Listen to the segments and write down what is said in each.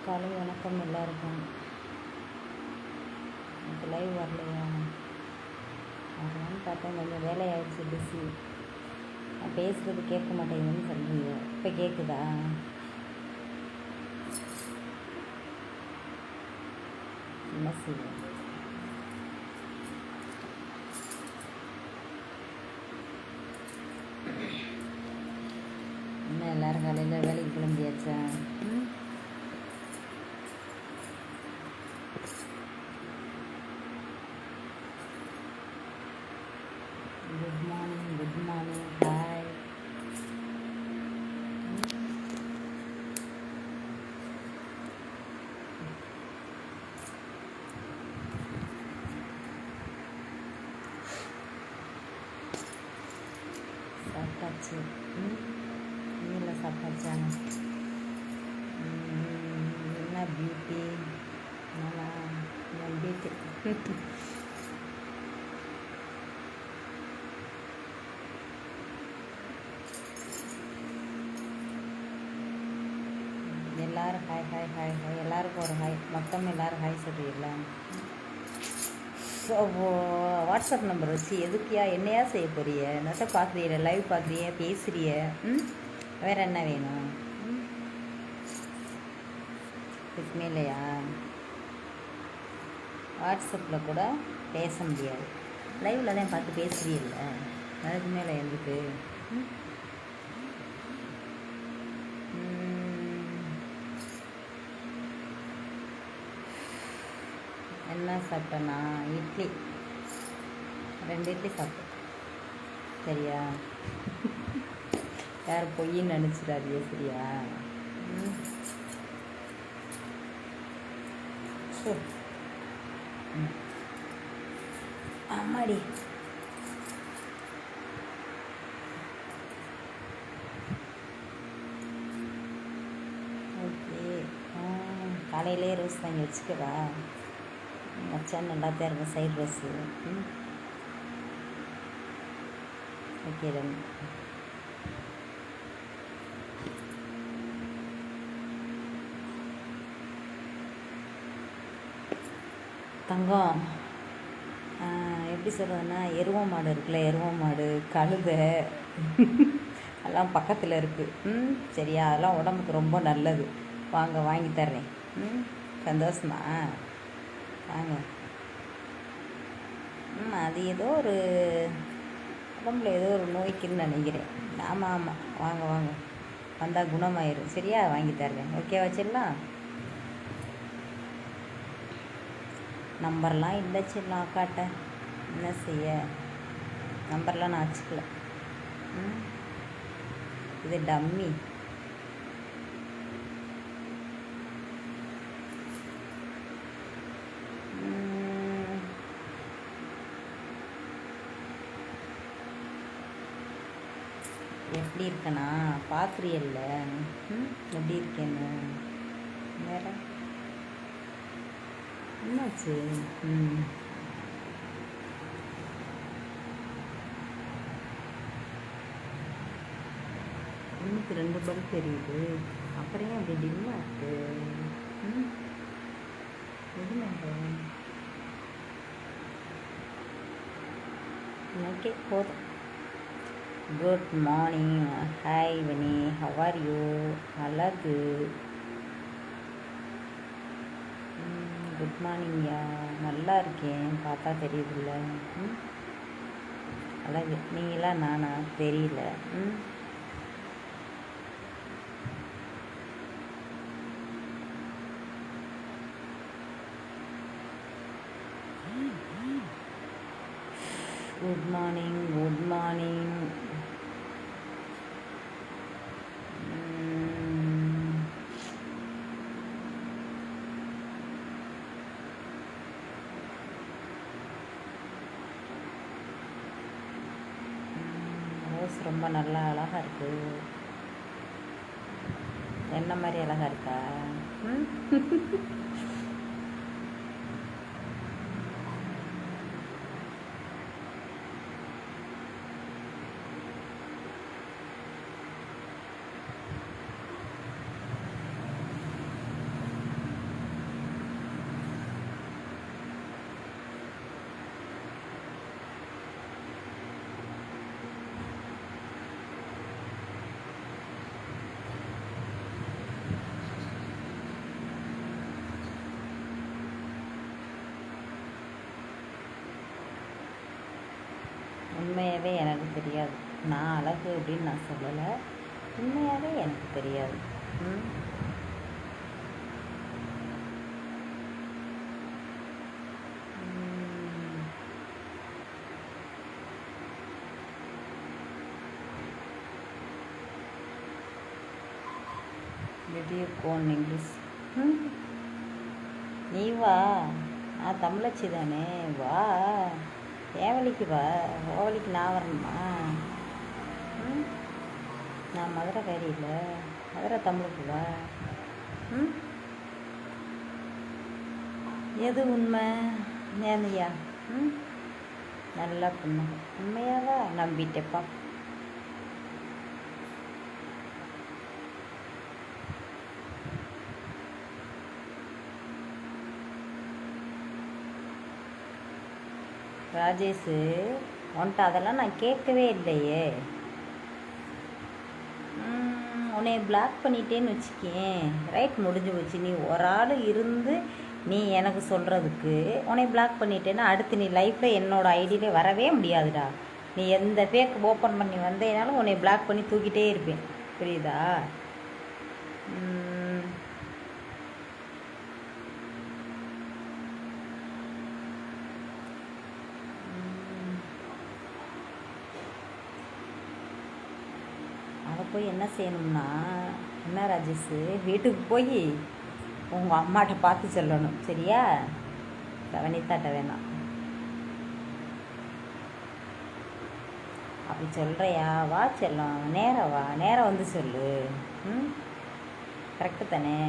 காலை வணக்கம் எல்லாருக்கும். எனக்கு லைவ் வரலையா? வரலான்னு பார்த்தேன், கொஞ்சம் வேலையாகிடுச்சு, பிஸி. நான் பேசுகிறது கேட்க மாட்டேங்குதுன்னு சொல்கிறீங்க. இப்போ கேட்குதா? என்ன செய்ய? என்ன எல்லோரும் காலையில் வேலைக்கு கிளம்பியாச்சா? Good morning, good morning, hi. சாப்பிட்டாச்சு. நீங்கள சாப்பிட்டாச்சா? என்ன பியூட்டி, நல்லா பியூட்டி. எல்லோரும் ஹாய் ஹாய் ஹாய் ஹாய், எல்லாருக்கும் ஒரு ஹாய். மொத்தம் எல்லோரும் ஹாய் சொல்கிறீங்களா? ஸோ வாட்ஸ்அப் நம்பர் வச்சு எதுக்கியா என்னையா செய்ய போறிய? நெட்டை பார்க்குறிய, லைவ் பார்க்குறிய, பேசுகிறிய. வேறு என்ன வேணும்? இதுக்குமே இல்லையா? வாட்ஸ்அப்பில் கூட பேச முடியாது, லைவில் தான் பார்த்து பேசுகிறீல்ல, அதுக்கு மேலே எதுக்கு? என்ன சாப்பிட்டேன்னா இட்லி, 2 இட்லி சாப்பிட்டேன். சரியா? யார் பொய்ன்னு நினச்சிடாதீங்க, சரியா? ஆமாடி. ஓகே, காலையிலே ரோஸ் வாங்கி வச்சுக்கவா? வச்சா நல்லா தான் இருக்கும், சைட் ரோஸு. Okay done. தங்கம், எப்படி சொல்கிறதுன்னா, எருவ மாடு இருக்குல்ல, எருவ மாடு, கழுதை எல்லாம் பக்கத்தில் இருக்குது. சரியா? அதெல்லாம் உடம்புக்கு ரொம்ப நல்லது. வாங்க, வாங்கி தர்றேன். சந்தோஷமா? வாங்க. அது ஏதோ ஒரு உடம்புல ஏதோ ஒரு நோய்க்குன்னு நினைக்கிறேன். ஆமாம் ஆமாம், வாங்க வாங்க, வந்தால் குணமாயிரும். சரியா? வாங்கி தர்றேன். ஓகே, வச்சிடலாம். நம்பர்லாம் இல்லை சின்ன அக்காட்ட, என்ன செய்ய? நம்பர்லாம் நான் வச்சுக்கல. இது டம்மி. எப்படி இருக்கேனா பார்க்குறியல்ல? எப்படி இருக்கேன்னு வேற என்னாச்சு? இன்னைக்கு 2 பல்ப் தெரியுது, அப்புறம் ஏன் அப்படி டிம்மாக இருக்கு? எதுனால? ஓகே, போதும். Good morning, hi Vanni, how are you? அழகு. குட் மார்னிங்யா, நல்லா இருக்கேன், பார்த்தா தெரியுதுல்ல. அழகு. நீங்களாம் நானா தெரியல. Good morning, good morning. Rose ரொம்ப நல்லா அழகாக இருக்குது. என்ன மாதிரி அழகாக இருக்கா? உண்மையாகவே எனக்கு தெரியாது. நான் அழகு அப்படின்னு நான் சொல்லலை, உண்மையாகவே எனக்கு தெரியாது. ம் வீடியோ கோன் இங்கிலீஷ். நீ வா, நான் தமிழச்சி தானே, வா என் வழிக்கு வா, ஓ வழிக்கு நான் வரணுமா? நான் மதுரைக்காரி இல்லை, மதுரை தமிழுக்கு வா. எது உண்மை நேர்மையா? நல்லா பொண்ணு, உண்மையாவா? நம்பிட்டேப்பா. ராஜேஷ், உன்ட்ட அதெல்லாம் நான் கேட்கவே இல்லையே. உன்னை பிளாக் பண்ணிட்டேன்னு வச்சுக்கேன், ரைட் முடிஞ்சு போச்சு. நீ ஒரு ஆள் இருந்து நீ எனக்கு சொல்கிறதுக்கு உன்னை பிளாக் பண்ணிட்டேன்னா அடுத்து நீ லைஃப்பில் என்னோடய ஐடியிலே வரவே முடியாதுடா. நீ எந்த ஃபேக் ஓப்பன் பண்ணி வந்தேனாலும் உன்னை பிளாக் பண்ணி தூக்கிட்டே இருப்பேன், புரியுதா? அதை போய் என்ன செய்யணும்னா, என்ன ராஜேஷ், வீட்டுக்கு போய் உங்கள் அம்மாட்ட பார்த்து சொல்லணும், சரியா? வனிதாட்ட வேணாம். அப்படி சொல்கிறியா? வா செல்லம், நேராக வா, நேராக வந்து சொல்லு. கரெக்டு தானே?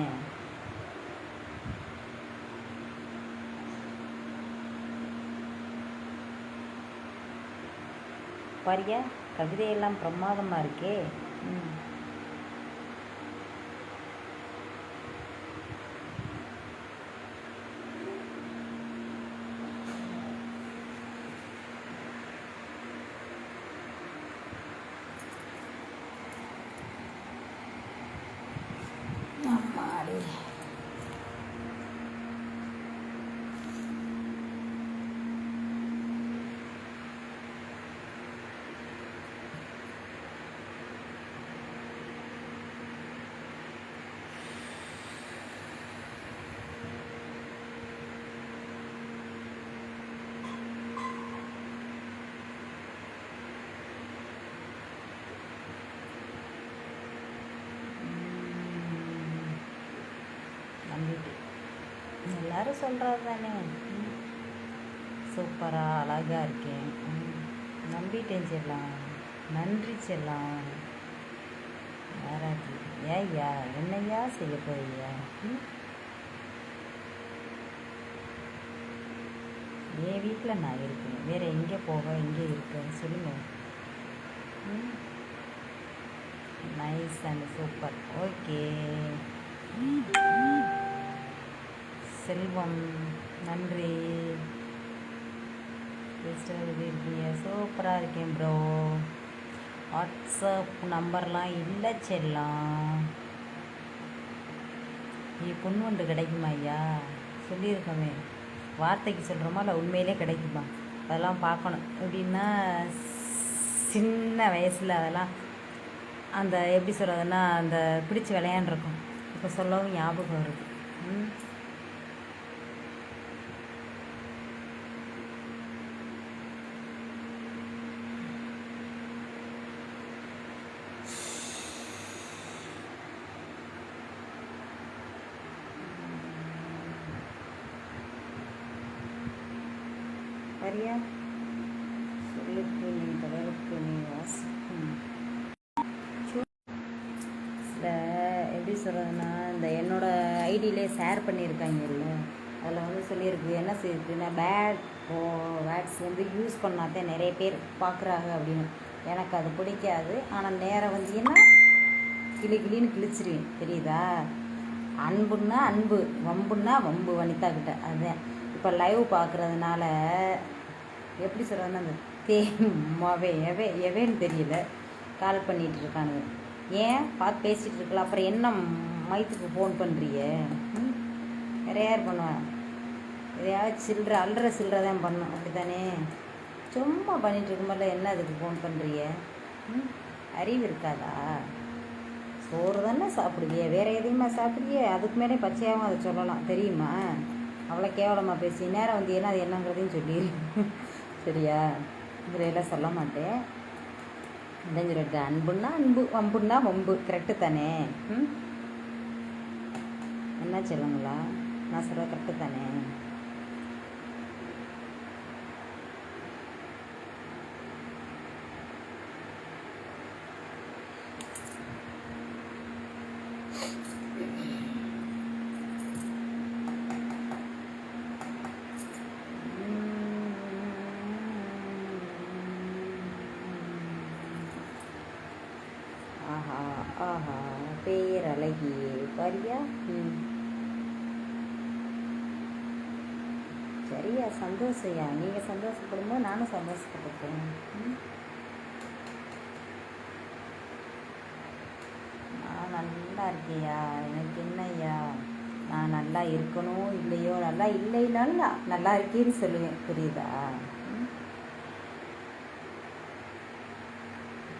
பாரியா, கவிதையெல்லாம் பிரமாதமாக இருக்கே. அம்மாடி, எல்லாரும் சொல்கிறது தானே, சூப்பராக அழகாக இருக்கேன், நம்பிட்டேன் செல்லாம். நன்றி செல்லாம். யாராச்சு ஏய்யா என்னையா செய்ய போறியா? என் வீட்டில் நான் இருக்கேன், வேறு எங்கே போக, எங்கே இருக்கேன் சொல்லுங்க. Nice and super. ஓகே செல்வம், நன்றி. இருக்கீங்க, சூப்பராக இருக்கேன் ப்ரோ. வாட்ஸ்அப் நம்பர்லாம் இல்லை செல்லாம். நீ பொண்ணுண்டு கிடைக்குமா ஐயா? சொல்லியிருக்கோமே, வார்த்தைக்கு சொல்கிறோமா இல்லை உண்மையிலே கிடைக்குமா? அதெல்லாம் பார்க்கணும். எப்படின்னா சின்ன வயசில் அதெல்லாம் அந்த எப்படி சொல்கிறதுன்னா அந்த பிடிச்சி விளையாண்டுருக்கோம். இப்போ சொல்லவும் ஞாபகம் வருது. சரியா? சொல்லுக்கு நீ கடலுக்கு நீ வாசிக்கும். சில எப்படி சொல்கிறதுன்னா இந்த என்னோடய ஐடியிலே ஷேர் பண்ணியிருக்காங்கல்ல, அதில் வந்து சொல்லியிருக்கு என்ன செய்யுதுன்னா வேர்ட்ஸ் வந்து யூஸ் பண்ணாதான் நிறைய பேர் பார்க்குறாங்க அப்படின்னு. எனக்கு அது பிடிக்காது. ஆனால் நேரம் வந்து என்ன கிளின்னு கிழிச்சிருவேன், தெரியுதா? அன்புன்னா அன்பு, வம்புன்னா வம்பு வனிதாக்கிட்ட. அதுதான் இப்போ லைவ் பார்க்குறதுனால எப்படி சொல்கிறதுன்னா அந்த தேமாவே எவேன்னு தெரியல கால் பண்ணிகிட்டு இருக்கானுங்க. ஏன் பார்த்து பேசிகிட்டு இருக்கலாம், அப்புறம் என்ன மைத்துக்கு ஃபோன் பண்ணுறிய? வேற யார் பண்ணுவேன்? எதையாவது அல்ற சில்லற தான் பண்ணும், அப்படி தானே? சும்மா பண்ணிட்டு இருக்கும்போது என்ன அதுக்கு ஃபோன் பண்ணுறிய? ம், அறிவு இருக்காதா? சோறு தானே சாப்பிடுவிய, வேறு எதையுமா சாப்பிடுவிய? அதுக்கு மேலே பச்சையாகவும் அதை சொல்லலாம் தெரியுமா? அவ்வளோ கேவலமாக பேசி நேரம் வந்து ஏன்னா அது என்னங்கிறதையும் சொல்லிடு. சரியா? இதில் எல்லாம் சொல்ல மாட்டேன். இதான் சொல்லிட்டு, அன்புன்னா அன்பு, வம்புன்னா வம்பு. கரெக்டு தானே? ம், என்ன சொல்லுங்களா? நான் சொல்ல கரெக்டு தானே? ஆஹா ஆஹா, பேரழகியே பாரியா. ம், சரியா, சந்தோஷையா. நீங்கள் சந்தோஷப்படும்போது நானும் சந்தோஷப்பட்டுப்பேன். ம், நான் நல்லா இருக்கியா? எனக்கு என்னய்யா? நான் நல்லா இருக்கணும் இல்லையோ, நல்லா இல்லைனாலும் நான் நல்லா இருக்கேன்னு சொல்லுவேன். புரியுதா? ம்,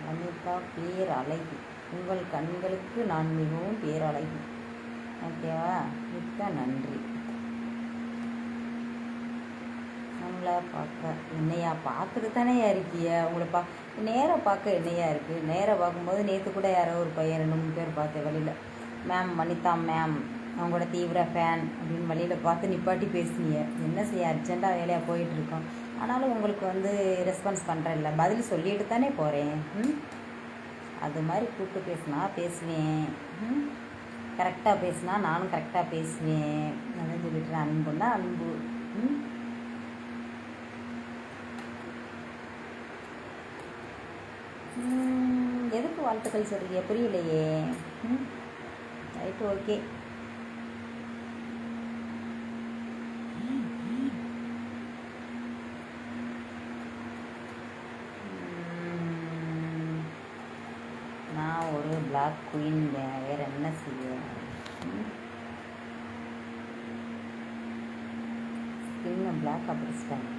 வனிதா பேரழகி. உங்கள் கண்களுக்கு நான் மிகவும் பேரழகி. ஓகேவா? மிக்க நன்றி. நம்மளை பார்க்க என்னையா பார்க்குறது தானேயா இருக்கிய? உங்களை நேராக பார்க்க என்னையா இருக்குது? நேராக பார்க்கும்போது நேற்று கூட யாரோ ஒரு பையன் 2 3 பேர் பார்த்தேன் வழியில். மேம் வனிதா மேம், அவங்களோட தீவிர ஃபேன் அப்படின்னு வழியில் பார்த்து நிப்பாட்டி பேசுனீங்க. என்ன செய்ய, அர்ஜெண்ட்டாக வேலையாக போயிட்டுருக்கோம். ஆனாலும் உங்களுக்கு வந்து ரெஸ்பான்ஸ் பண்ணுறேன்ல, பதில் சொல்லிட்டு தானே போகிறேன். ம், அது மாதிரி கூப்பிட்டு பேசினா பேசுவேன். ம், கரெக்டாக பேசினா நானும் கரெக்டாக பேசுவேன். அதான் சொல்லிட்டு, அன்புன்னா அன்பு. ம், எதுக்கு வாழ்த்துக்கள் சொல்கிறீங்க? புரியலையே. ம், ரைட்டு, ஓகே. நான் ஒரு பிளாக் குயின், வேறு என்ன செய்ய? ஸ்கின்னை பிளாக் அப்படிச்சிட்டாங்க.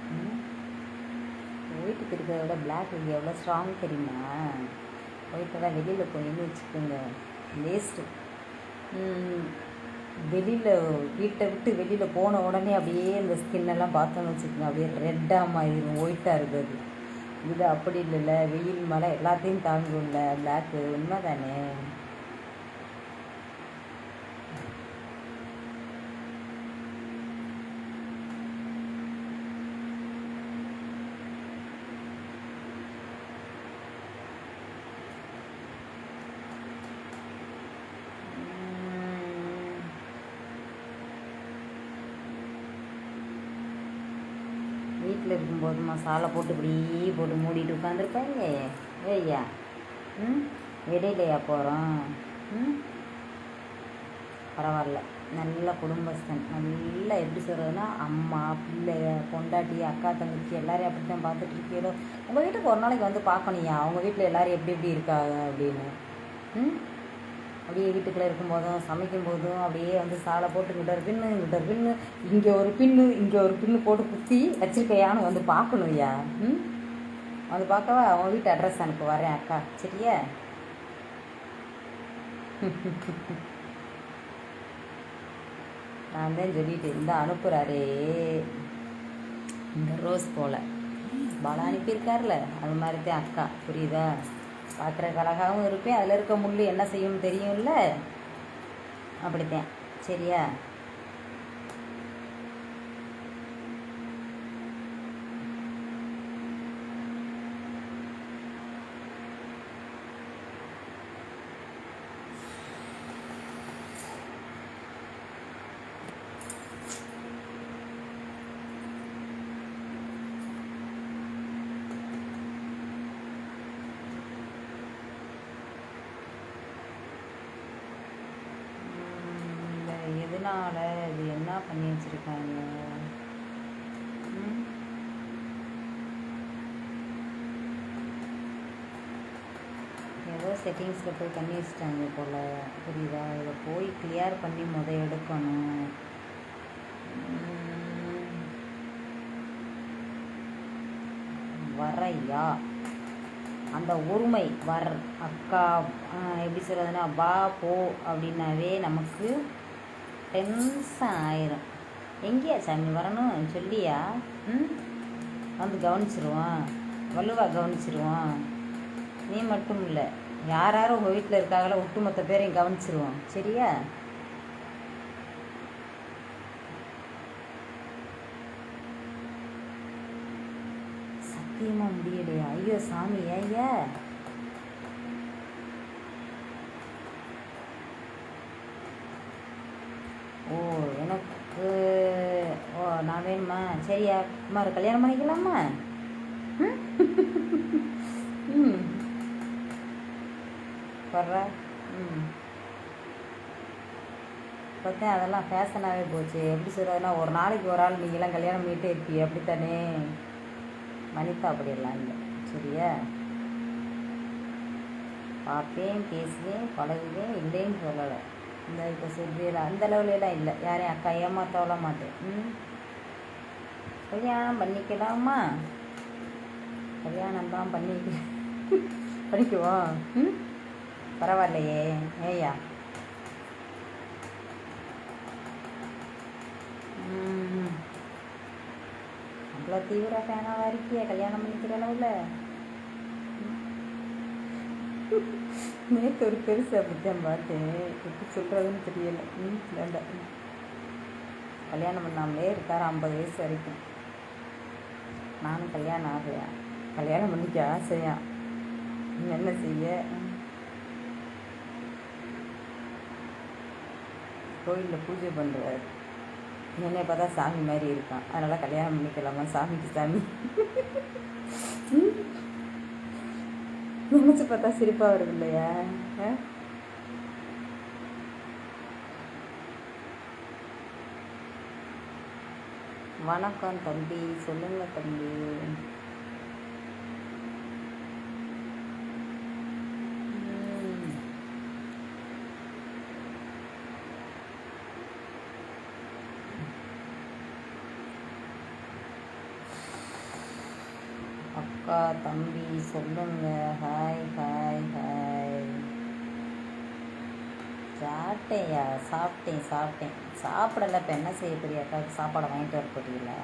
ஒயிட்டுக்கு இருக்கிறத விட பிளாக் இது எவ்வளோ ஸ்ட்ராங் தெரியுமா? ஒயிட்டெல்லாம் வெளியில் போயின்னு வச்சுக்கோங்க, வேஸ்ட்டு. வெளியில் வீட்டை விட்டு வெளியில் போன உடனே அப்படியே இந்த ஸ்கின்னெல்லாம் பார்த்தோன்னு வச்சுக்கோங்க, அப்படியே ரெட்டாக மாறிடும், ஒயிட்டாக இருக்குது. இது அப்படி இல்லைல்ல, வெயில் மழை எல்லாத்தையும் தாங்கும்ல பிளாக்கு. உண்மை தானே? வீட்டில் இருக்கும்போது மசாலா போட்டு இப்படி போட்டு மூடிட்டு உட்காந்துருப்பாங்க. ஏய்யா, ம், வெளியிலையா போகிறோம்? ம், பரவாயில்ல, நல்ல குடும்பஸ்தன். நல்லா எப்படி சொல்கிறதுனா, அம்மா பிள்ளை பொண்டாட்டி அக்கா தங்கச்சி எல்லோரையும் அப்படி தான் பார்த்துட்டு இருக்கீங்களோ. உங்கள் வீட்டுக்கு ஒரு நாளைக்கு வந்து பார்க்கணுயா, அவங்க வீட்டில் எல்லோரும் எப்படி எப்படி இருக்காங்க அப்படின்னு. ம், அப்படியே வீட்டுக்குள்ளே இருக்கும்போதும் சமைக்கும்போதும் அப்படியே வந்து சாலை போட்டு இங்கிட்ட ஒரு பின்னு இங்கே ஒரு பின்னு போட்டு குத்தி வச்சிருக்கையான்னு வந்து பார்க்கணும்யா. ம், வந்து பார்க்கவா? அவன் வீட்டு அட்ரஸ் அனுப்ப வரேன் அக்கா, சரியா? நான் தான் சொல்லிட்டு இந்த அனுப்புகிறாரே, இந்த ரோஸ் போல் பாலா அனுப்பியிருக்கார்ல, அது மாதிரி தான் அக்கா. புரியுதா? பார்க்குறக்கு அழகாகவும் இருப்பேன், அதில் இருக்க முள் என்ன செய்யும் தெரியும்ல, அப்படித்தான். சரியா? எதனால் இது என்ன பண்ணி வச்சுருக்காங்க? ஏதோ செட்டிங்ஸில் போய் பண்ணி வச்சுட்டாங்க போல். புரியுதா? இதை போய் கிளியர் பண்ணி எடுக்கணும். யா அந்த ஒருமை வர் அக்கா எப்படி சொல்கிறதுனா வா போ அப்படின்னாவே நமக்கு டென்ஷன் ஆயிரும். எங்கேயா சாமி வரணும் சொல்லியா? வந்து கவனிச்சிருவான், வலுவாக கவனிச்சிருவான். நீ மட்டும் இல்லை, யார் யாரும் உங்கள் வீட்டில் இருக்காங்களோ ஒட்டுமொத்த பேரையும் கவனிச்சிருவோம். சரியா? சத்தியமாக முடியலையா? ஐயோ சாமி ஐயா. ஓ எனக்கு ஓ நான் வேணுமா? சரியா குமார் கல்யாணம் பண்ணிக்கலாமா? ம் வர்ற பார்த்தேன் அதெல்லாம் ஃபேஷனாகவே போச்சு. எப்படி சொல்கிறதுனா ஒரு நாளைக்கு ஒரு ஆள் நீங்களாம் கல்யாணம் பண்ணிகிட்டே இருப்பீங்க அப்படித்தானே? வனிதா அப்படியெல்லாம் இல்லை. சரியா? பார்ப்பேன், பேசுவேன், பழகுவேன், இல்லைன்னு சொல்லலை. இந்த இப்போ சொல்லியெல்லாம் அந்த லெவலெலாம் இல்லை. யாரையும் அக்கா ஏமாற்றவலாம் மாட்டேன். கல்யாணம் பண்ணிக்கலாமா? கல்யாணம் தான் பண்ணிக்குவோம். பரவாயில்லையே ஏய்யா. அவ்வளோ தீவிர ஃபேனாக இருக்கியா கல்யாணம் பண்ணிக்கிற அளவில்? நேற்று ஒரு பெருசு அப்படித்தான் பார்த்தேன். எப்படி சொல்கிறதுன்னு தெரியலை. வேண்டாம். கல்யாணம் பண்ணாமலே இருக்கார் 50 வயசு வரைக்கும். நானும் கல்யாணம் ஆகலையா? கல்யாணம் பண்ணிக்க ஆசையா? என்ன செய்ய? கோயிலில் பூஜை பண்ணுறார். என்னை பார்த்தா சாமி மாதிரி இருக்கான். அதனால் கல்யாணம் பண்ணிக்கலாமா? சாமிக்கு சாமி நினச்சி பார்த்தா சிரிப்பாக வருது இல்லையா? வணக்கம் தம்பி, சொல்லுங்க தம்பி. அக்கா தம்பி சொல்லுங்க. Hi hi hi. சாப்பிட்டேயா? சாப்பிட்டேன். சாப்பிடல. இப்போ என்ன செய்ய போறியா? அக்காவுக்கு சாப்பாடை வாங்கிட்டு வர போறீங்களா?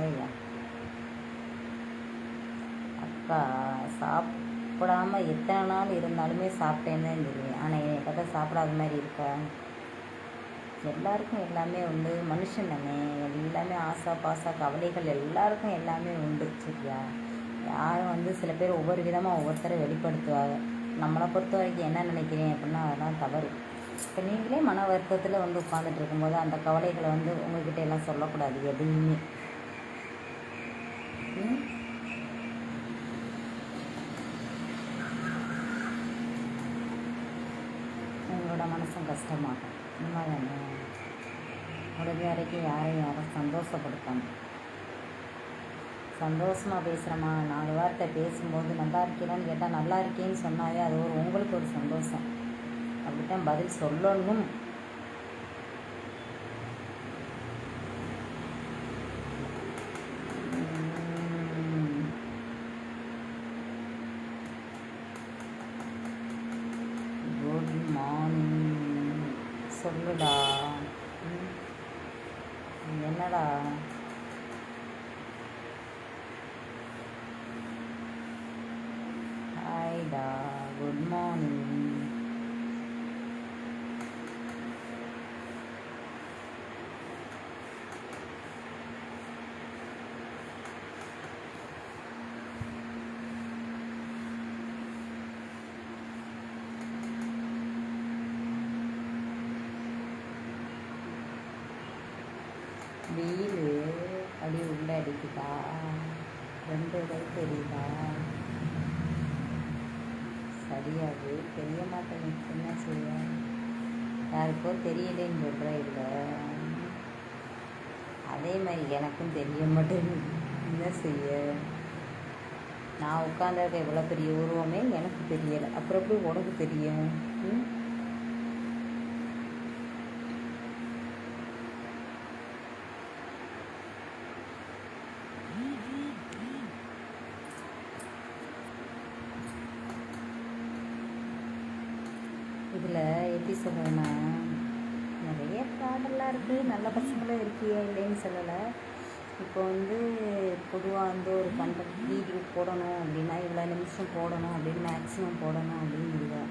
ஐயா அக்கா சாப்பிடாம எத்தனை நாள் இருந்தாலுமே சாப்பிட்டேன்னு தான் சொல்லுவேன். ஆனால் என்னை பார்த்தா சாப்பிடாத மாதிரி இருக்கா? எல்லாருக்கும் எல்லாமே உண்டு. மனுஷன் தானே, எல்லாமே ஆசை பாசா கவலைகள் எல்லாருக்கும் எல்லாமே உண்டு. சரியா? யாரும் சில பேர் ஒவ்வொரு விதமாக ஒவ்வொருத்தரை வெளிப்படுத்துவாங்க. நம்மளை பொறுத்த வரைக்கும் என்ன நினைக்கிறேன் அப்படின்னா அதெல்லாம் தவறு. இப்போ நீங்களே மன வருத்தத்தில் உட்காந்துட்டு இருக்கும்போது அந்த கவலைகளை உங்கள்கிட்ட எல்லாம் சொல்லக்கூடாது எதையுமே. உங்களோட மனசும் கஷ்டமாகும். உண்மைதானே? முடிஞ்ச வரைக்கும் யாரும் சந்தோஷப்படுத்தணும். சந்தோஷமாக பேசுகிறோமா? 4 வார்த்தை பேசும்போது நல்லா இருக்கீங்களான்னு கேட்டால் நல்லா இருக்கேன்னு சொன்னாவே அது உங்களுக்கு ஒரு சந்தோஷம். அப்படித்தான் பதில் சொல்லணும். குட் மார்னிங் சொல்லுடா. என்னடா? ஹாய்டா, குட் மார்னிங். வெயில் அடி உள்ள அடிக்குதா? 2 கை தெரியுதா? சரியாது தெரிய மாட்டேங்குது. என்ன செய்ய? யாருக்கோ தெரியலேன்னு சொல்கிற இல்லை. அதே மாதிரி எனக்கும் தெரிய மாட்டேங்குது. என்ன செய்ய? நான் உட்காந்துருக்க எவ்வளோ பெரிய உருவமே எனக்கு தெரியலை. அப்புறம் எப்படி உனக்கு தெரியும்? இதில் எப்படி சொல்கிறேன்னா, நிறைய ஃப்ராடெல்லாம் இருக்குது, நல்ல பசங்களும் இருக்கியா இல்லைன்னு சொல்லலை. இப்போ வந்து பொதுவாக வந்து ஒரு கண்டென்ட் வீடியோ போடணும் அப்படின்னா இவ்வளோ நிமிஷம் போடணும் அப்படின்னு மேக்ஸிமம் போடணும் அப்படின்னு இல்லை.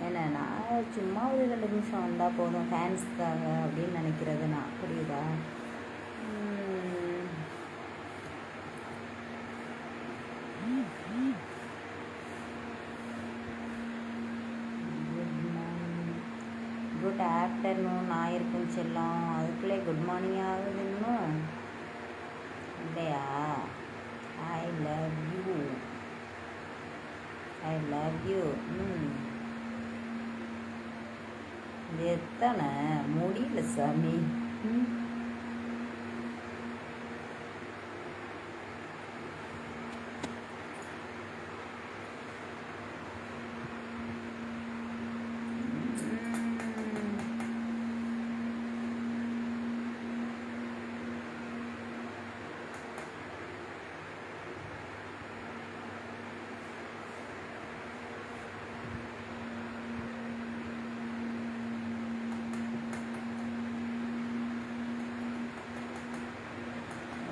ஏன்னா நான் சும்மா ஒரு 2 நிமிஷம் வந்தால் போதும் ஃபேன்ஸ்க்காக அப்படின்னு நினைக்கிறது நான். புரியுதா? குட் ஆஃப்டர்நூன் ஆயிருக்கும் செல்லம். அதுக்குள்ளே குட் மார்னிங் ஆகுது இன்னும் இல்லையா? I love you, I love you. எத்தனை முடியல சாமி.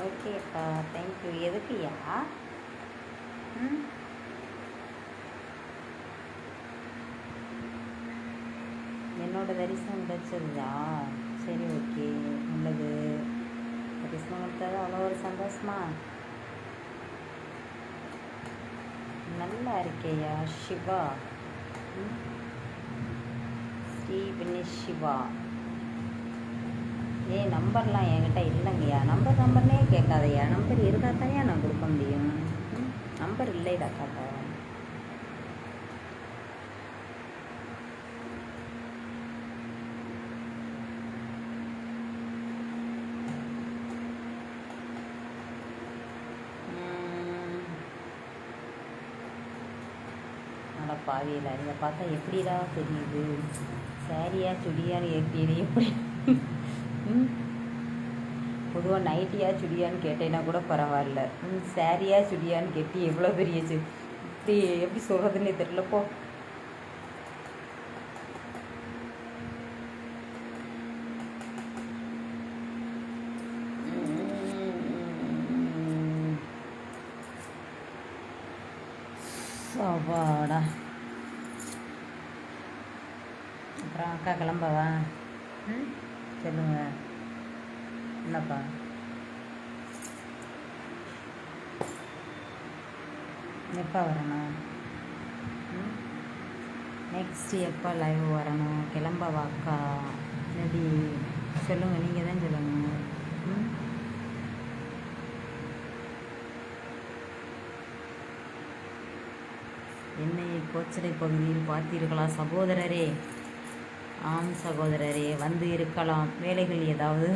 ஓகேப்பா, தேங்க்யூ. எதுக்குயா? என்னோட தரிசனம் கிடைச்சதா? சரி, ஓகே, நல்லது. தரிசனம் கொடுத்தது அவ்வளோ ஒரு சந்தோஷமா? நல்லா இருக்கேயா சிவா. ஸ்ரீ சிவா. நம்பர்லாம் என்கிட்ட இல்லைங்கய்யா. நம்பர்னே கேட்காதையா. நம்பர் இருந்தால் தானே நான் கொடுக்க முடியும். நம்பர் இல்லைடா காட்டா. நல்லா பாவியில் இதை பார்த்தா எப்படிடா தெரியுது? சாரியா சுடியான்னு ஏற்றியது எப்படி? பொதுவாக நைட்டியா சுடியான்னு கேட்டேன்னா கூட பரவாயில்ல. சாரியா சுடியான்னு கேட்டு எவ்வளோ பெரிய இப்படி எப்படி சொல்கிறதுன்னே தெரிலப்போ. சவாடா. அப்புறம் அக்கா கிளம்பவா? சொல்லுங்க. என்னப்பா? எப்போ வரணும்? நெக்ஸ்ட் எப்போ லைவ் வரணும்? கிளம்பவா அக்கா? எப்படி சொல்லுங்கள், நீங்கள் தான் சொல்லணும். என்னை கோச்சடை பகுதியில் பார்த்தீர்களா சகோதரரே? ஆம் சகோதரரே, வந்து இருக்கலாம். வேலைகள் ஏதாவது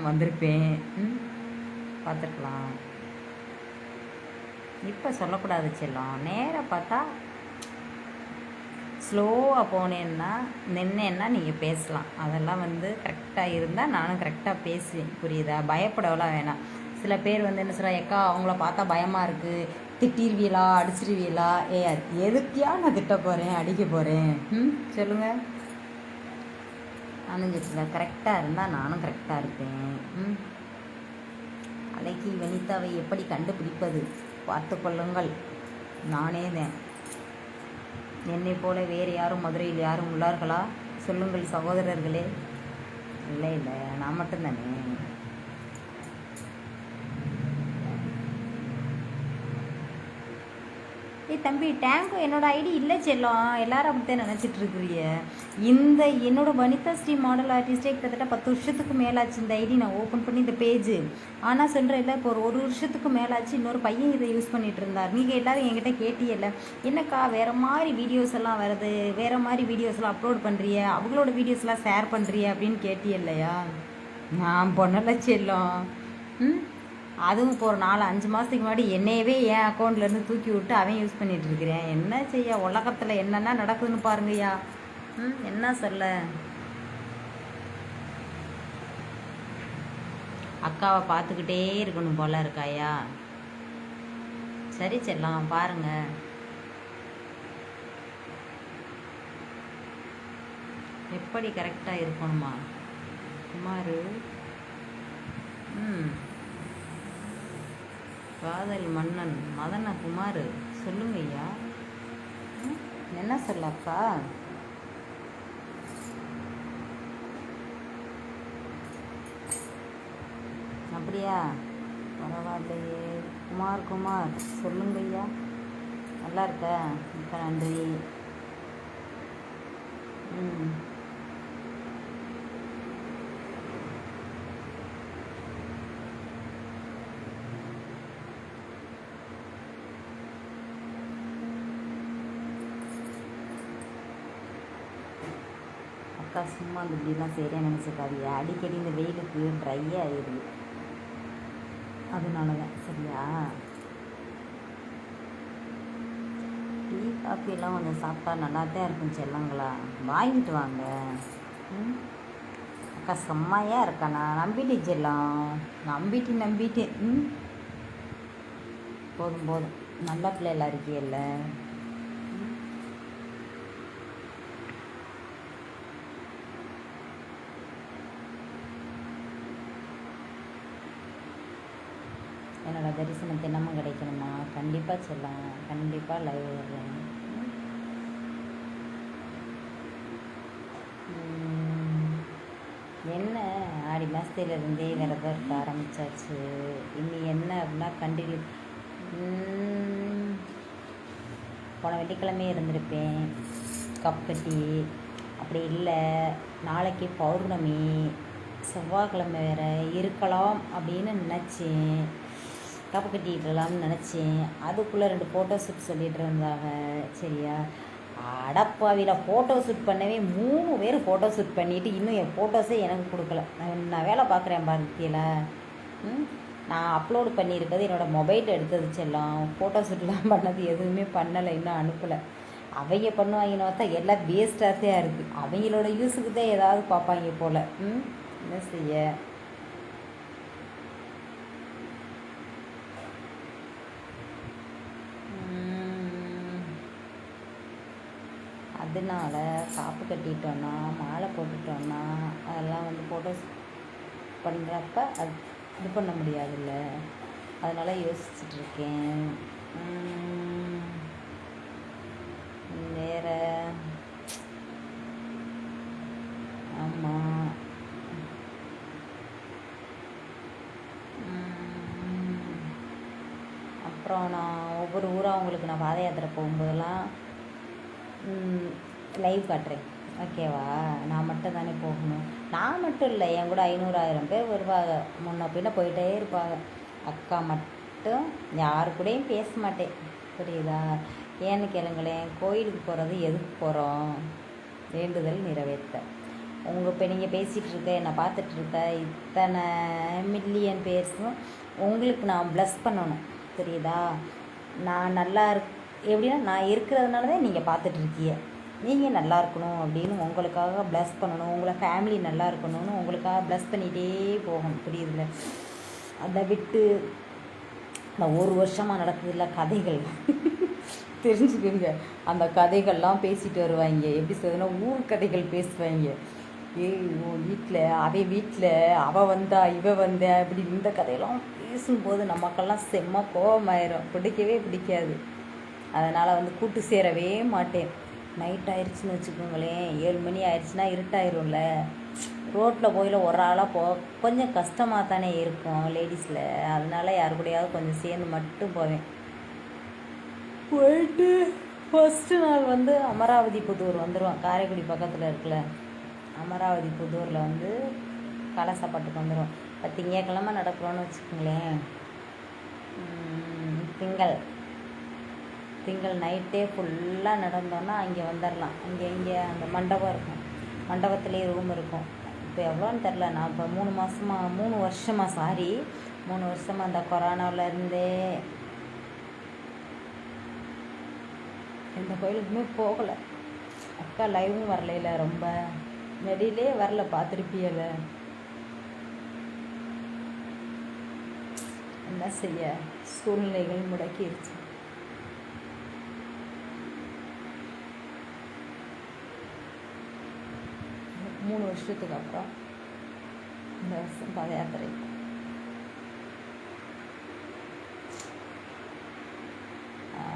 வந்திருப்பேன். பார்த்துருக்கலாம். இப்போ சொல்லக்கூடாது செல்லம். நேராக பார்த்தா ஸ்லோவாக போனேன்னா நின்னேன்னா நீங்கள் பேசலாம். அதெல்லாம் வந்து கரெக்டாக இருந்தால் நானும் கரெக்டாக பேசுவேன். புரியுதா? பயப்படவெல்லாம் வேணாம். சில பேர் வந்து என்ன சொல்கிறா, எக்கா அவங்கள பார்த்தா பயமாக இருக்குது, திட்டிருவீங்களா, அடிச்சிருவீங்களா? எதுக்கியா நான் திட்ட போகிறேன், அடிக்க போகிறேன்? சொல்லுங்கள். நானும் சொல்ல கரெக்டாக இருந்தால் நானும் கரெக்டாக இருப்பேன். அழகி வனிதாவை எப்படி கண்டுபிடிப்பது? பார்த்து கொள்ளுங்கள். நானே தான். என்னை போல வேறு யாரும் மதுரையில் யாரும் உள்ளார்களா? சொல்லுங்கள் சகோதரர்களே. இல்லை இல்லை, நான் மட்டும்தானே. தம்பி டேங்கும் என்னோட ஐடி இல்லை செல்லம். எல்லாரும் அப்படித்தான் நினச்சிட்டு இருக்கிறீங்க. இந்த என்னோட வனிதா ஸ்ரீ மாடல் ஆர்டிஸ்டே கிட்டத்தட்ட 10 வருஷத்துக்கு மேலாச்சு இந்த ஐடி நான் ஓப்பன் பண்ணி இந்த பேஜ். ஆனால் சொல்கிறேன் இல்லை, இப்போ ஒரு வருஷத்துக்கு மேலாச்சு இன்னொரு பையன் இதை யூஸ் பண்ணிட்டு இருந்தார். நீங்கள் எல்லோரும் என்கிட்ட கேட்டியல்ல, என்னக்கா வேறு மாதிரி வீடியோஸ் எல்லாம் வருது, வேறு மாதிரி வீடியோஸ்லாம் அப்லோட் பண்ணுறிய, அவங்களோட வீடியோஸ்லாம் ஷேர் பண்ணுறிய அப்படின்னு கேட்டியல்லையா? நான் பண்ணலை செல்லம். அதுவும் இப்போ ஒரு 4-5 மாதத்துக்கு முன்னாடி என்னையவே என் அக்கௌண்ட்லேருந்து தூக்கி விட்டு அவன் யூஸ் பண்ணிகிட்டு இருக்கிறேன். என்ன செய்ய, உலகத்தில் என்னென்ன நடக்குதுன்னு பாருங்கய்யா. என்ன சொல்ல. அக்காவை பார்த்துக்கிட்டே இருக்கணும் போல இருக்காயா? சரி செல்லம், பாருங்க. எப்படி கரெக்டாக இருக்கணுமா குமார்? ம், காதல் மன்னன் மதன குமார், சொல்லுங்க ஐயா. என்ன சொல்லப்பா? அப்படியா? பரவாயில்லையே. குமார் குமார், சொல்லுங்க ஐயா. நல்லா இருக்க? மிக்க நன்றி. ம், அக்கா சும்மா அந்த இப்படிலாம் செய்கிறேன்னு நினச்சிக்காதீங்க. அடிக்கடி இந்த வெயிலுக்கு ட்ரை ஆகிடுது, அதனால தான். சரியா? டீ காஃபியெல்லாம் கொஞ்சம் சாப்பிட்டா நல்லா தான் இருக்கும் செல்லங்களா. வாங்கிட்டு வாங்க. ம், அக்கா செம்மையாக இருக்கா. நான் நம்பிட்டேன் செல்லம், நம்பிட்டேன். ம், போதும் போதும், நல்ல பிள்ளைலாம் இருக்கியல்ல. என்னோடய தரிசனம் தினமும் கிடைக்கணுமா? கண்டிப்பாக செல்லம், கண்டிப்பாக லைவ் வர்றேன். என்ன ஆடி மாதத்துலேருந்தே விரதம் இருக்க ஆரம்பித்தாச்சு. இனி என்ன அப்படின்னா கண்டினியூ. போன வெள்ளிக்கிழமை இருந்திருப்பேன் கப் கட்டி. அப்படி இல்லை, நாளைக்கு பௌர்ணமி, செவ்வாய்க்கிழமை வேறு இருக்கலாம் அப்படின்னு நினச்சேன். கப்பு கட்டிக்கிட்டலாம்னு நினச்சேன். அதுக்குள்ளே 2 ஃபோட்டோ ஷூட் சொல்லிகிட்டு இருந்தாங்க. சரியா? அடப்பாவியில் ஃபோட்டோ ஷூட் பண்ணவே 3 பேர் ஃபோட்டோ ஷூட் பண்ணிவிட்டு இன்னும் என் ஃபோட்டோஸே எனக்கு கொடுக்கல. நான் வேலை பார்க்குறேன் பார்த்தியில். நான் அப்லோடு பண்ணியிருக்கிறது என்னோடய மொபைல் எடுத்தது செல்லம். ஃபோட்டோ ஷூட்லாம் பண்ணது எதுவுமே பண்ணலை, இன்னும் அனுப்பலை. அவங்க பண்ணுவாங்கன்னு பார்த்தா எல்லாம் வேஸ்ட்டாக இருக்குது. அவங்களோட யூஸுக்கு தான் ஏதாவது பார்ப்பாங்க போல். என்ன செய்ய? அதனால காப்பு கட்டிட்டோன்னா, மாலை போட்டுட்டோன்னா, அதெல்லாம் வந்து ஃபோட்டோஸ் பண்ணுறப்ப அது இது பண்ண முடியாதுல்ல. அதனால் யோசிச்சுட்ருக்கேன். வேறு ஆமாம். அப்புறம் நான் ஒவ்வொரு ஊராக உங்களுக்கு நான் பாத யாத்திரை போகும்போதெல்லாம் லைவ் காட்டுறேன். ஓகேவா? நான் மட்டும் தானே போகணும். நான் மட்டும் இல்லை, என் கூட 500,000 பேர் வருவாங்க. முன்ன பின்ன போயிட்டே இருப்பாங்க. அக்கா மட்டும் யாரு கூடயும் பேச மாட்டேன். புரியுதா? ஏன்னு கேளுங்களேன், கோயிலுக்கு போகிறது எதுக்கு போகிறோம்? வேண்டுதல் நிறைவேற்ற. இப்போ நீங்கள் பேசிகிட்டு இருக்க, என்னை பார்த்துட்ருக்க இத்தனை மில்லியன் பேர்ஸும் உங்களுக்கு நான் ப்ளஸ் பண்ணணும். புரியுதா? நான் நல்லா எப்படின்னா, நான் இருக்கிறதுனால தான் நீங்கள் பார்த்துட்ருக்கீங்க. நீங்கள் நல்லா இருக்கணும் அப்படின்னு உங்களுக்காக ப்ளஸ் பண்ணணும். உங்களை ஃபேமிலி நல்லா இருக்கணும்னு உங்களுக்காக ப்ளஸ் பண்ணிகிட்டே போகணும். புரியுதுல்ல? அதை விட்டு அந்த 1 வருஷமாக நடக்குதுல்ல கதைகள், தெரிஞ்சுக்கோங்க. அந்த கதைகள்லாம் பேசிட்டு வருவாங்க. எப்படி சொல்லுன்னா, ஊர் கதைகள் பேசுவாங்க. உன் வீட்டில் அவன் வீட்டில் அவள் வந்தா இவ வந்தா இப்படி இந்த கதையெல்லாம் பேசும்போது நமக்கெல்லாம் செம்ம கோபமாயிரும். பிடிக்கவே பிடிக்காது. அதனால் வந்து கூட்டு சேரவே மாட்டேன். நைட் ஆயிடுச்சுன்னு வச்சுக்கோங்களேன், 7 மணி ஆயிடுச்சுன்னா இருட்டாயிரும்ல. ரோட்டில் போயில ஒரு ஆளாக கொஞ்சம் கஷ்டமாக தானே இருக்கும் லேடிஸில். அதனால யாரு கூடயாவது கொஞ்சம் சேர்ந்து மட்டும் போவேன். போயிட்டு ஃபஸ்ட்டு நாள் வந்து அமராவதி புதூர் வந்துடுவோம். காரைக்குடி பக்கத்தில் இருக்குல்ல, அமராவதி புதூரில் வந்து கலசப்பட்டுக்கு வந்துடும். இப்போ திங்கக்கிழமை நடக்கிறோன்னு வச்சுக்கோங்களேன். திங்கள் நைட்டே ஃபுல்லாக நடந்தோன்னா அங்கே வந்துடலாம். இங்கே அந்த மண்டபம் இருக்கும், மண்டபத்துலேயே ரூம் இருக்கும். இப்போ எவ்வளோன்னு தெரில. நான் இப்போ 3 வருஷமாக அந்த கொரோனாவிலேருந்தே எந்த கோயிலுக்குமே போகலை. அக்கா லைவும் வரல, ரொம்ப வெளியிலே வரல, பார்த்துருப்பியல. என்ன செய்ய, சூழ்நிலைகள் முடக்கிடுச்சு. 3 வருஷத்துக்கு அப்புறம் இந்த வருஷம் பாத யாத்திரை.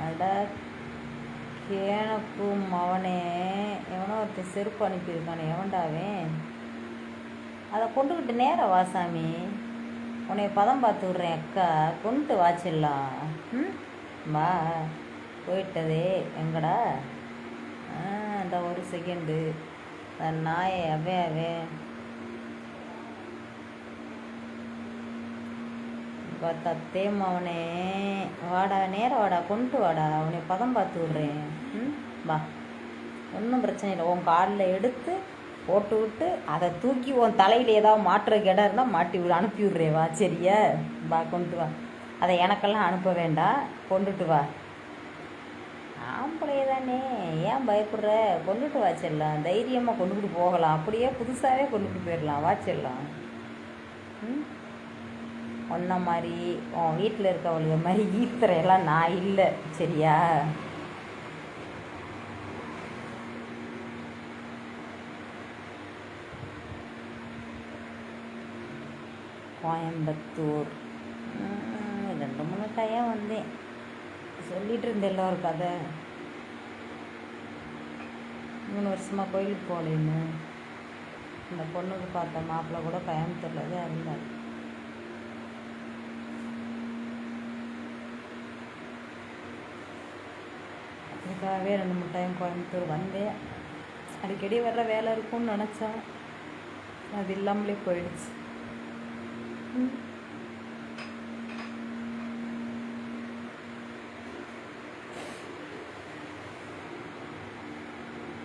அட கேனக்கும் அவனே எவனோ ஒருத்தன் செருப்பு அனுப்பியிருக்கானே, எவன்டாவே அதை கொண்டுக்கிட்டு நேரம் வாசாமி, உன்னை பதம் பார்த்து விட்றேன் அக்கா, கொண்டு வாச்சிடலாம். வா போயிட்டதே எங்கடா? இந்த ஒரு செகண்டு நாயை அவன் தத்தேம் அவனே, வாடா நேரம் வாடா, கொண்டு வாடா, அவனை பதம் பார்த்து விட்றேன். வா, ஒன்றும் பிரச்சனை இல்லை. உன் காலில் எடுத்து போட்டு விட்டு அதை தூக்கி உன் தலையில் ஏதாவது மாற்றுறக்கு இடம் இருந்தால் மாட்டி விடு, அனுப்பி விட்றேன். வா சரியா? வா கொண்டு வா. அதை எனக்கெல்லாம் அனுப்ப வேண்டாம், கொண்டுட்டு வா. ஆம்பளையே தானே, ஏன் பயப்படுற? கொண்டுட்டு வாச்சிடலாம், தைரியமாக கொண்டுக்கிட்டு போகலாம். அப்படியே புதுசாகவே கொண்டுக்கிட்டு போயிடலாம், வாச்சிடலாம். ஒன்ன மாதிரி உன் வீட்டில் இருக்கவளுக மாதிரி ஈத்துறையெல்லாம் நான் இல்லை, சரியா? கோயம்புத்தூர் 2-3 டைம் வந்தேன். சொல்லிகிட்டு இருந்தேன் எல்லோரும் கதை. 3 வருஷமாக கோயிலுக்கு போகலன்னு. இந்த பொண்ணுக்கு பார்த்த மாப்பிள்ளை கூட கோயம்புத்தூரில் தான் இருந்தார். அதுக்காகவே 2-3 டைம் கோயம்புத்தூர் வந்தேன். அடிக்கடி வர்ற வேலை இருக்கும்னு நினச்சேன், அது இல்லாமலே போயிடுச்சு.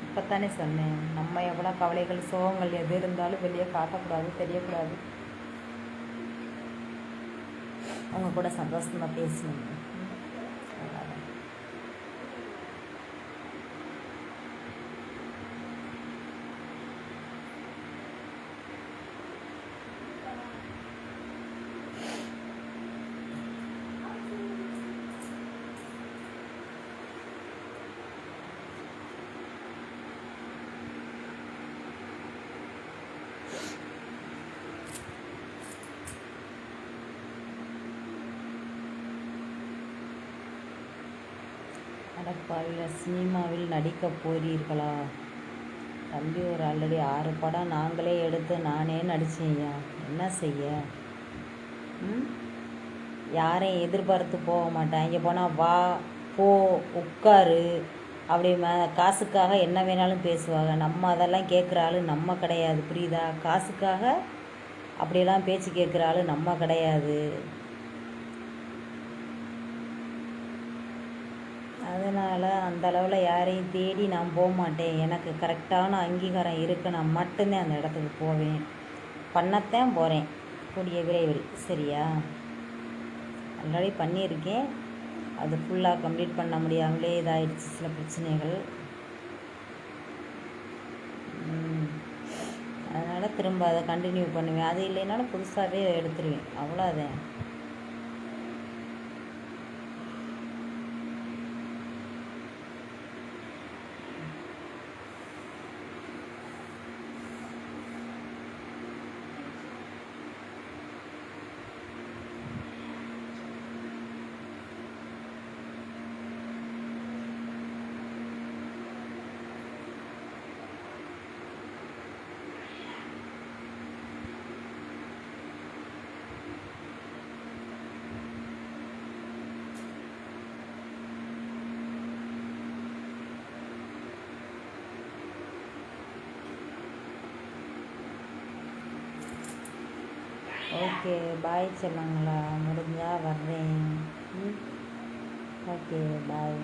இப்போத்தானே சொன்னேன், நம்ம எவ்வளோ கவலைகள் சோகங்கள் எது இருந்தாலும் வெளியே காட்டக்கூடாது, தெரியக்கூடாது. அவங்க கூட சந்தோஷமாக பேசணும். அடப்பாவியில் சினிமாவில் நடிக்கப் போகிறீர்களா? தம்பி ஒரு ஆல்ரெடி 6 படம் நாங்களே எடுத்து நானே நடித்தேன்யா, என்ன செய்ய? யாரையும் எதிர்பார்த்து போக மாட்டேன். இங்கே போனால் வா போ உட்காரு அப்படி காசுக்காக என்ன வேணாலும் பேசுவாங்க. நம்ம அதெல்லாம் கேட்குற ஆள் நம்ம கிடையாது, புரியுதா? காசுக்காக அப்படியெல்லாம் பேச்சு கேட்குற ஆள் நம்ம கிடையாது. அதனால் அந்த அளவில் யாரையும் தேடி நான் போக மாட்டேன். எனக்கு கரெக்டான அங்கீகாரம் இருக்குன்னா மட்டும்தான் அந்த இடத்துக்கு போவேன், பண்ணத்தான் போகிறேன் கூடிய விரைவில், சரியா? ஆல்ரெடி பண்ணியிருக்கேன், அது ஃபுல்லாக கம்ப்ளீட் பண்ண முடியாமலே இதாகிடுச்சு, சில பிரச்சனைகள். அதனால் திரும்ப அதை கண்டினியூ பண்ணுவேன். அது இல்லைனாலும் புதுசாகவே எடுத்துருவேன், அவ்வளோதான். ஓகே பாய் சொன்னாங்களா? முடிஞ்சால் வர்றேன். Okay bye.